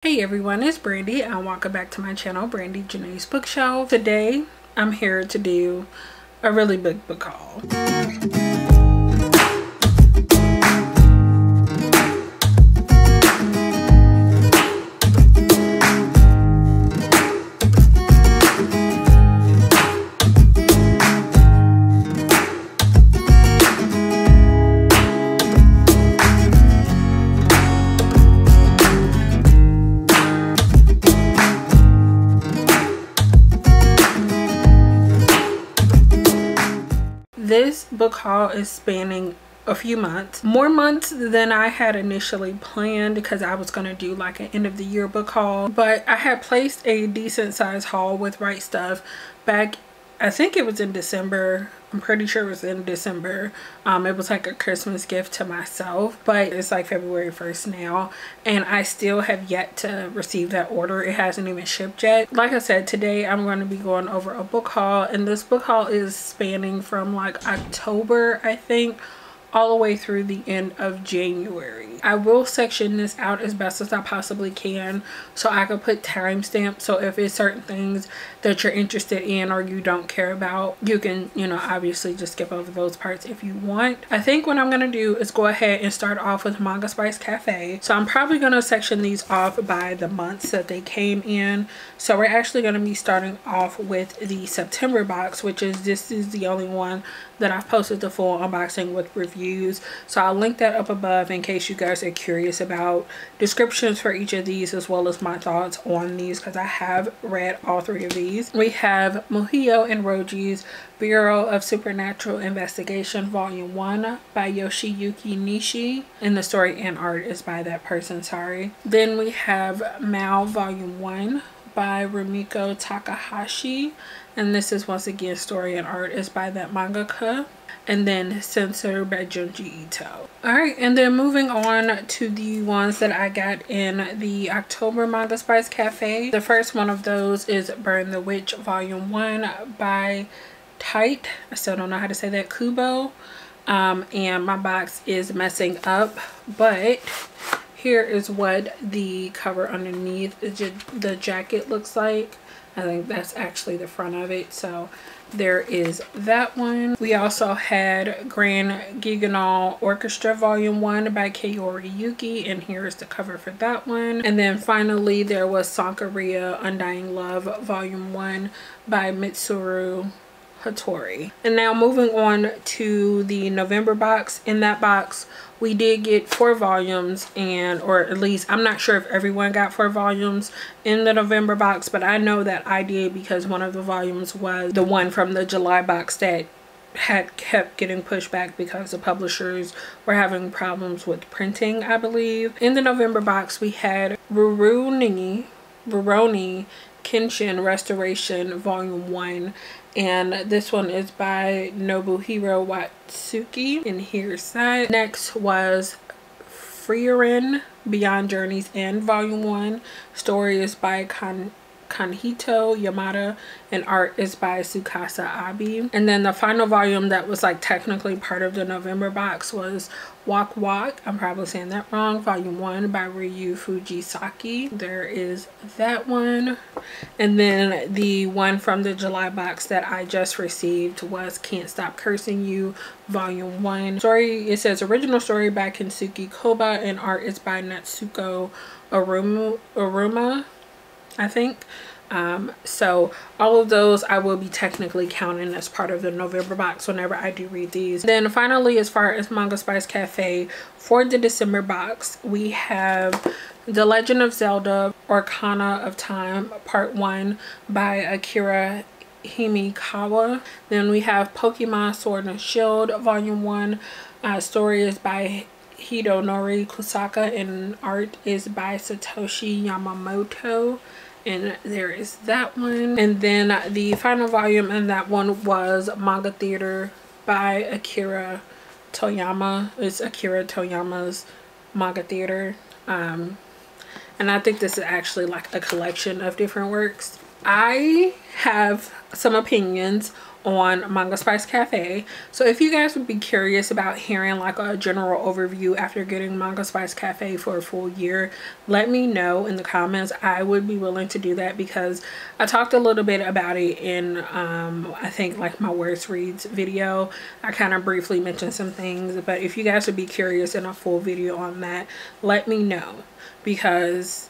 Hey everyone, it's Brandy and welcome back to my channel, Brandy Janae's Bookshelf. Today I'm here to do a really big book haul. This book haul is spanning a few months, more months than I had initially planned, because I was going to do like an end of the year book haul. But I had placed a decent size haul with Right Stuff back, I think it was in December. I'm pretty sure it was in December. It was like a Christmas gift to myself, but it's like February 1st now and I still have yet to receive that order. It hasn't even shipped yet. Like I said, today I'm going to be going over a book haul, and this book haul is spanning from like October, I think, all the way through the end of January. I will section this out as best as I possibly can so I can put timestamps, so if it's certain things that you're interested in or you don't care about, you can, you know, obviously just skip over those parts if you want. I think what I'm gonna do is go ahead and start off with Manga Spice Cafe. So I'm probably gonna section these off by the months that they came in. So we're actually gonna be starting off with the September box, which is, this is the only one that I've posted the full unboxing with reviews. So I'll link that up above in case you guys are curious about descriptions for each of these, as well as my thoughts on these, because I have read all three of these. We have Muhio and Roji's Bureau of Supernatural Investigation Volume 1 by Yoshiyuki Nishi, and the story and art is by that person, sorry. Then we have Mao Volume 1 by Rumiko Takahashi, and this is once again story and art is by that mangaka. And then Censor by Junji Ito. Alright, and then moving on to the ones that I got in the October Manga Spice Cafe. The first one of those is Burn the Witch Volume 1 by Tight, I still don't know how to say that, Kubo. And my box is messing up, but here is what the cover underneath the jacket looks like. I think that's actually the front of it. So there is that one. We also had Grand Giganol Orchestra Volume 1 by Kaori Yuki, and here is the cover for that one. And then finally there was Sankaria Undying Love Volume 1 by Mitsuru Hattori. And now moving on to the November box. In that box we did get 4 volumes, and or at least I'm not sure if everyone got 4 volumes in the November box, but I know that I did because one of the volumes was the one from the July box that had kept getting pushed back because the publishers were having problems with printing, I believe. In the November box we had Rurouni Kenshin Restoration Volume 1, and this one is by Nobuhiro Watsuki, and here's that. Next was Frieren Beyond Journey's End Volume 1. Story is by Kanhito Yamada, and art is by Tsukasa Abi. And then the final volume that was like technically part of the November box was Walk Walk, I'm probably saying that wrong, Volume 1 by Ryu Fujisaki. There is that one. And then the one from the July box that I just received was Can't Stop Cursing You Volume 1. Story, it says original story by Kensuke Koba, and art is by Natsuko Aruma, I think. So all of those I will be technically counting as part of the November box whenever I do read these. Then finally, as far as Manga Spice Cafe, for the December box we have The Legend of Zelda Arcana of Time Part 1 by Akira Himikawa. Then we have Pokemon Sword and Shield Volume 1. Story is by Hidonori Kusaka, and art is by Satoshi Yamamoto. And there is that one. And then the final volume in that one was Manga Theater by Akira Toyama. It's Akira Toyama's Manga Theater. And I think this is actually like a collection of different works. I have some opinions on Manga Spice Cafe. So if you guys would be curious about hearing like a general overview after getting Manga Spice Cafe for a full year, let me know in the comments. I would be willing to do that because I talked a little bit about it in I think like my worst reads video. I kind of briefly mentioned some things, but if you guys would be curious in a full video on that, let me know, because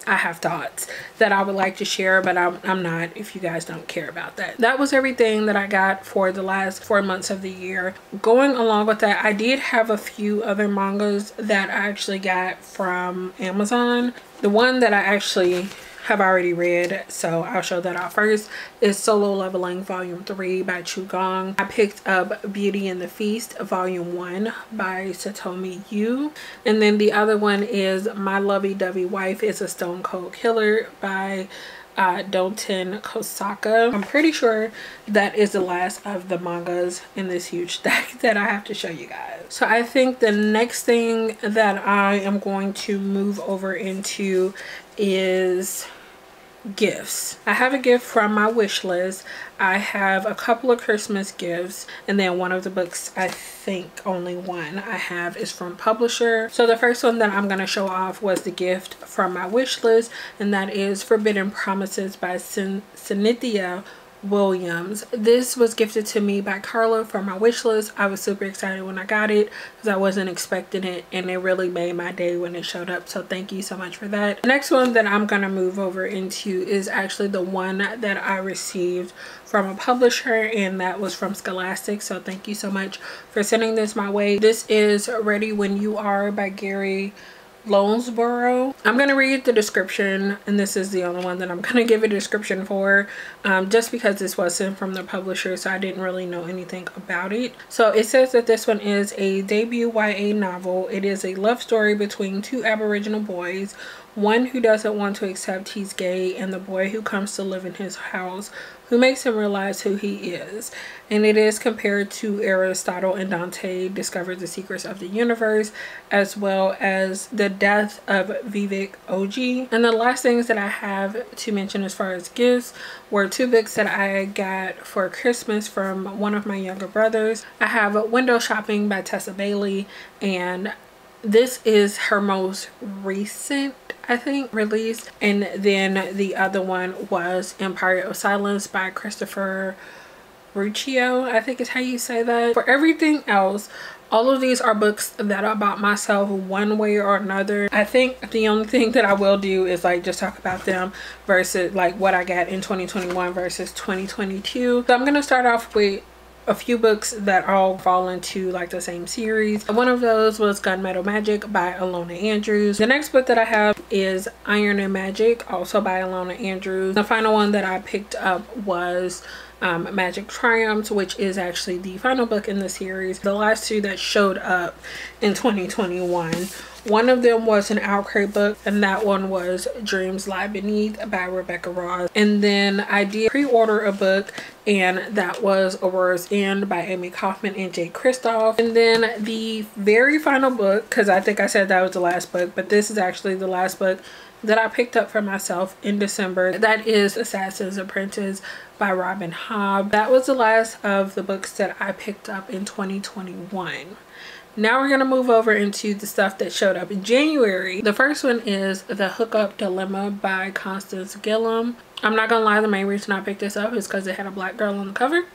I have thoughts that I would like to share, but I'm not, if you guys don't care about that. That was everything that I got for the last 4 months of the year. Going along with that, I did have a few other mangas that I actually got from Amazon. The one that I actually have already read, so I'll show that off first, is Solo Leveling Volume 3 by Chu Gong. I picked up Beauty and the Feast Volume 1 by Satomi Yu, and then the other one is My Lovey-Dovey Wife is a Stone Cold Killer by Donten Kosaka. I'm pretty sure that is the last of the mangas in this huge stack that I have to show you guys. So I think the next thing that I am going to move over into is gifts. I have a gift from my wish list. I have a couple of Christmas gifts, and then one of the books, I think only one I have, is from publisher. So the first one that I'm going to show off was the gift from my wish list, and that is Forbidden Promises by Cynthia Williams. This was gifted to me by Carla from my wish list. I was super excited when I got it because I wasn't expecting it, and it really made my day when it showed up, so thank you so much for that. The next one that I'm gonna move over into is actually the one that I received from a publisher, and that was from Scholastic, so thank you so much for sending this my way. This is Ready When You Are by Gary Lonesborough. I'm gonna read the description, and this is the only one that I'm gonna give a description for, just because this wasn't from the publisher, so I didn't really know anything about it. So it says that this one is a debut YA novel. It is a love story between two Aboriginal boys, one who doesn't want to accept he's gay, and the boy who comes to live in his house, who makes him realize who he is. And it is compared to Aristotle and Dante discovered the secrets of the universe, as well as the death of Vivek Oji. And the last things that I have to mention as far as gifts were two books that I got for Christmas from one of my younger brothers. I have Window Shopping by Tessa Bailey, and this is her most recent, I think, release. And then the other one was Empire of Silence by Christopher Ruccio, I think is how you say that. For everything else, all of these are books that I bought myself one way or another. I think the only thing that I will do is like just talk about them versus like what I got in 2021 versus 2022. So I'm gonna start off with a few books that all fall into like the same series. One of those was Gunmetal Magic by Alona Andrews. The next book that I have is Iron and Magic, also by Alona Andrews. The final one that I picked up was Magic Triumphs, which is actually the final book in the series. The last two that showed up in 2021. One of them was an Outcry book, and that one was Dreams Lie Beneath by Rebecca Ross. And then I did pre-order a book, and that was Aurora's End by Amy Kaufman and Jay Kristoff. And then the very final book, because I think I said that was the last book, but this is actually the last book that I picked up for myself in December. That is Assassin's Apprentice by Robin Hobb. That was the last of the books that I picked up in 2021. Now we're going to move over into the stuff that showed up in January. The first one is The Hookup Dilemma by Constance Gilliam. I'm not going to lie, the main reason I picked this up is because it had a black girl on the cover.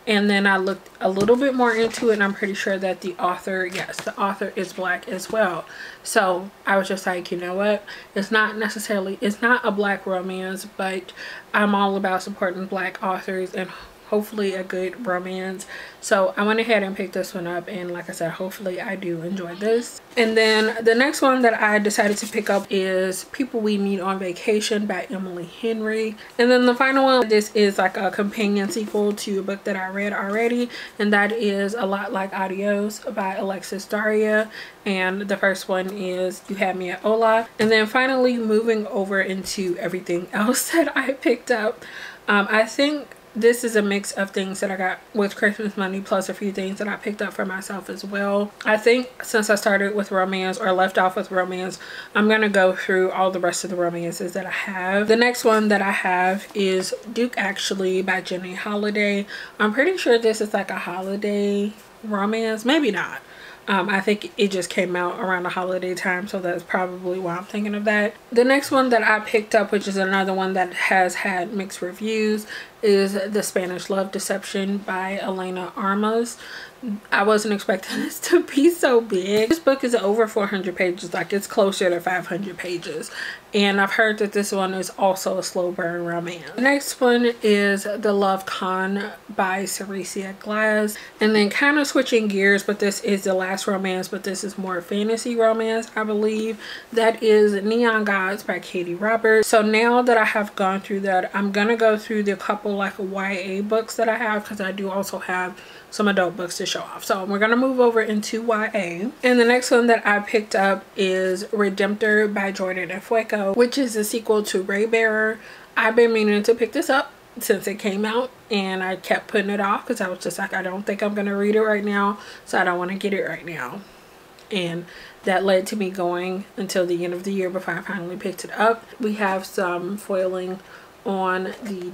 And then I looked a little bit more into it, and I'm pretty sure that the author, yes, the author is black as well. So I was just like, you know what? It's not a black romance, but I'm all about supporting black authors and hopefully a good romance. So I went ahead and picked this one up, and like I said, hopefully I do enjoy this. And then the next one that I decided to pick up is People We Meet on Vacation by Emily Henry. And then the final one, this is like a companion sequel to a book that I read already, and that is A Lot Like Adios by Alexis Daria. And the first one is You Had Me at Hola. And then finally moving over into everything else that I picked up, I think this is a mix of things that I got with Christmas money plus a few things that I picked up for myself as well. I think since I started with romance or left off with romance, I'm gonna go through all the rest of the romances that I have. The next one that I have is Duke Actually by Jenny Holiday. I'm pretty sure this is like a holiday romance, maybe not. I think it just came out around the holiday time, so that's probably why I'm thinking of that. The next one that I picked up, which is another one that has had mixed reviews, is The Spanish Love Deception by Elena Armas. I wasn't expecting this to be so big. This book is over 400 pages, like it's closer to 500 pages. And I've heard that this one is also a slow burn romance. The next one is The Love Con by Ceresia Glass. And then kind of switching gears, but this is the last romance, but this is more fantasy romance, I believe. That is Neon Gods by Katie Roberts. So now that I have gone through that, I'm gonna go through the couple like YA books that I have, because I do also have some adult books to show off. So we're gonna move over into YA. And the next one that I picked up is Redemptor by Jordan and Fuego, which is a sequel to Raybearer. I've been meaning to pick this up since it came out, and I kept putting it off because I was just like, I don't think I'm gonna read it right now, so I don't want to get it right now. And that led to me going until the end of the year before I finally picked it up. We have some foiling on the,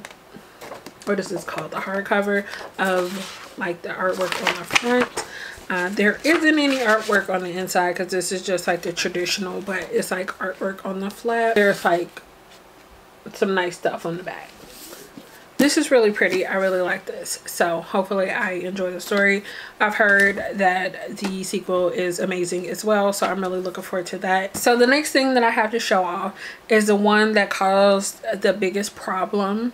what is this called, the hardcover of like the artwork on the front. There isn't any artwork on the inside because this is just like the traditional, but it's like artwork on the flap. There's like some nice stuff on the back. This is really pretty. I really like this, so hopefully I enjoy the story. I've heard that the sequel is amazing as well, so I'm really looking forward to that. So the next thing that I have to show off is the one that caused the biggest problem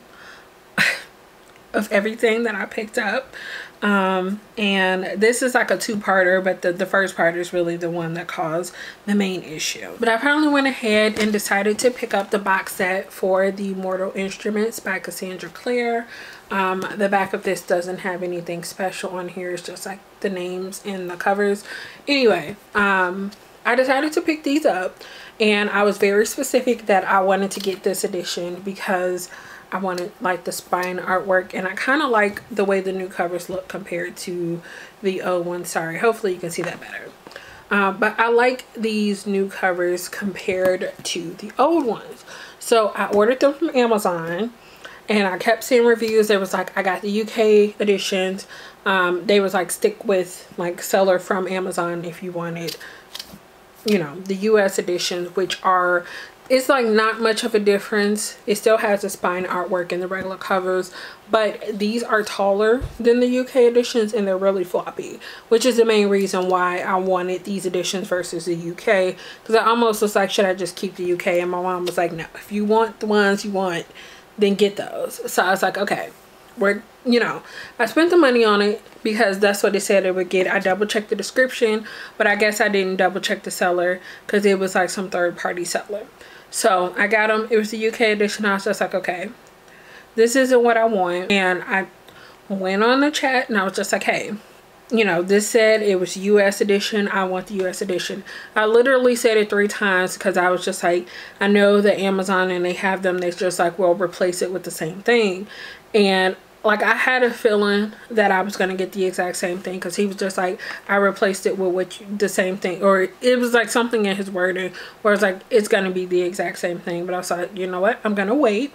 of everything that I picked up. And this is like a two-parter, but the first part is really the one that caused the main issue. But I finally went ahead and decided to pick up the box set for the Mortal Instruments by Cassandra Clare. The back of this doesn't have anything special on here. It's just like the names and the covers. Anyway, I decided to pick these up, and I was very specific that I wanted to get this edition because I wanted like the spine artwork, and I kind of like the way the new covers look compared to the old ones. Sorry, hopefully you can see that better. But I like these new covers compared to the old ones. So I ordered them from Amazon, and I kept seeing reviews. There was like, I got the UK editions. They was like, stick with like seller from Amazon if you wanted, you know, the US editions, which are, it's like not much of a difference. It still has the spine artwork and the regular covers, but these are taller than the UK editions, and they're really floppy, which is the main reason why I wanted these editions versus the UK, because I almost was like, should I just keep the UK? And my mom was like, no, if you want the ones you want, then get those. So I was like, okay, we're, you know, I spent the money on it because that's what it said it would get. I double checked the description, but I guess I didn't double check the seller because it was like some third-party seller. So I got them. It was the UK edition. I was just like, okay, this isn't what I want. And I went on the chat and I was just like, hey, you know, this said it was US edition. I want the US edition. I literally said it 3 times because I was just like, I know that Amazon and they have them. They're just like, well, replace it with the same thing. And like, I had a feeling that I was going to get the exact same thing, because he was just like, I replaced it with what the same thing, or it was like something in his wording where it's like, it's going to be the exact same thing. But I was like, you know what, I'm going to wait.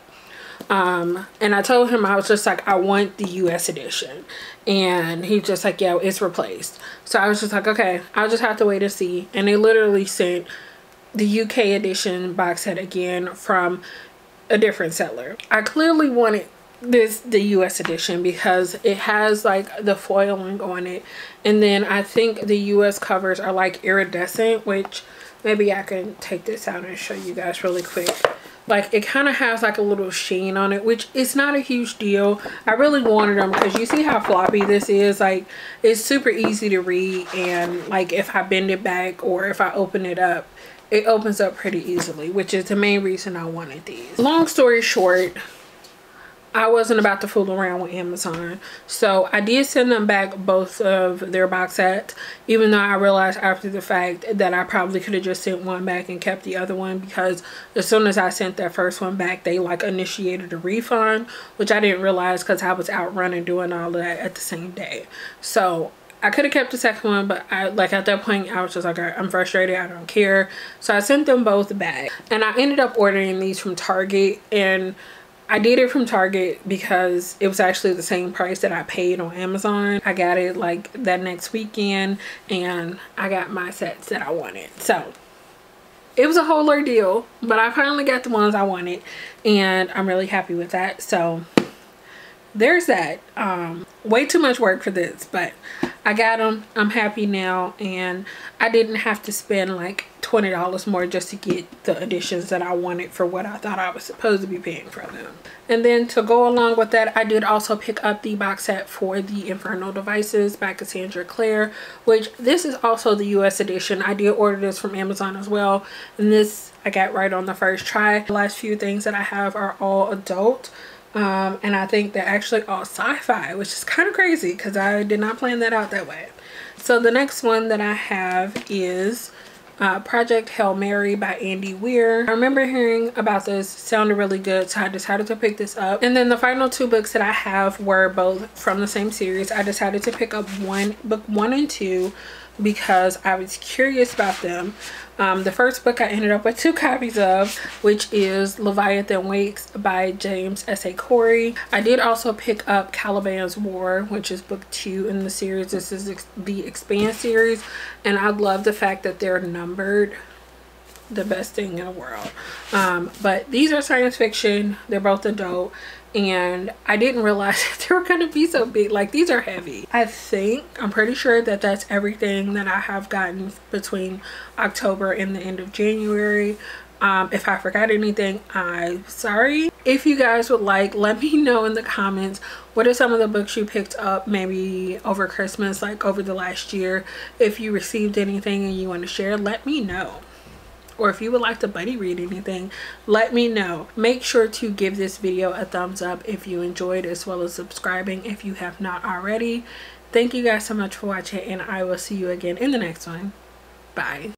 And I told him, I was just like, I want the US edition, and he's just like, yeah, it's replaced. So I was just like, okay, I'll just have to wait and see. And they literally sent the UK edition box set again from a different seller. I clearly wanted the US edition because it has like the foiling on it, and then I think the US covers are like iridescent, which maybe I can take this out and show you guys really quick. Like, it kind of has like a little sheen on it, which is not a huge deal. I really wanted them because you see how floppy this is. Like, it's super easy to read, and like if I bend it back or if I open it up, it opens up pretty easily, which is the main reason I wanted these. Long story short, I wasn't about to fool around with Amazon. So I did send them back both of their box sets, even though I realized after the fact that I probably could have just sent one back and kept the other one, because as soon as I sent that first one back, they like initiated a refund, which I didn't realize because I was out running doing all of that at the same day. So I could have kept the second one, but I like at that point I was just like, I'm frustrated, I don't care. So I sent them both back, and I ended up ordering these from Target. And I did it from Target because it was actually the same price that I paid on Amazon. I got it like that next weekend, and I got my sets that I wanted. So it was a whole ordeal, but I finally got the ones I wanted, and I'm really happy with that. So there's that. Way too much work for this, but I got them. I'm happy now, and I didn't have to spend like $20 more just to get the editions that I wanted for what I thought I was supposed to be paying for them. And then to go along with that, I did also pick up the box set for the Infernal Devices by Cassandra Clare, which this is also the US edition. I did order this from Amazon as well, and this I got right on the first try. The last few things that I have are all adult. And I think they're actually all sci-fi, which is kind of crazy because I did not plan that out that way. So the next one that I have is Project Hail Mary by Andy Weir. I remember hearing about this, it sounded really good, so I decided to pick this up. And then the final two books that I have were both from the same series. I decided to pick up book 1 and 2 because I was curious about them. The first book I ended up with 2 copies of, which is Leviathan Wakes by James S.A. Corey. I did also pick up Caliban's War, which is book 2 in the series. This is the Expand series, and I love the fact that they're numbered. The best thing in the world. But these are science fiction. They're both adult, and I didn't realize that they were going to be so big. Like, these are heavy. I'm pretty sure that that's everything that I have gotten between October and the end of January. If I forgot anything, I'm sorry. If you guys would like, let me know in the comments, what are some of the books you picked up maybe over Christmas, like over the last year. If you received anything and you want to share, let me know. Or if you would like to buddy read anything, let me know. Make sure to give this video a thumbs up if you enjoyed, as well as subscribing if you have not already. Thank you guys so much for watching, and I will see you again in the next one. Bye.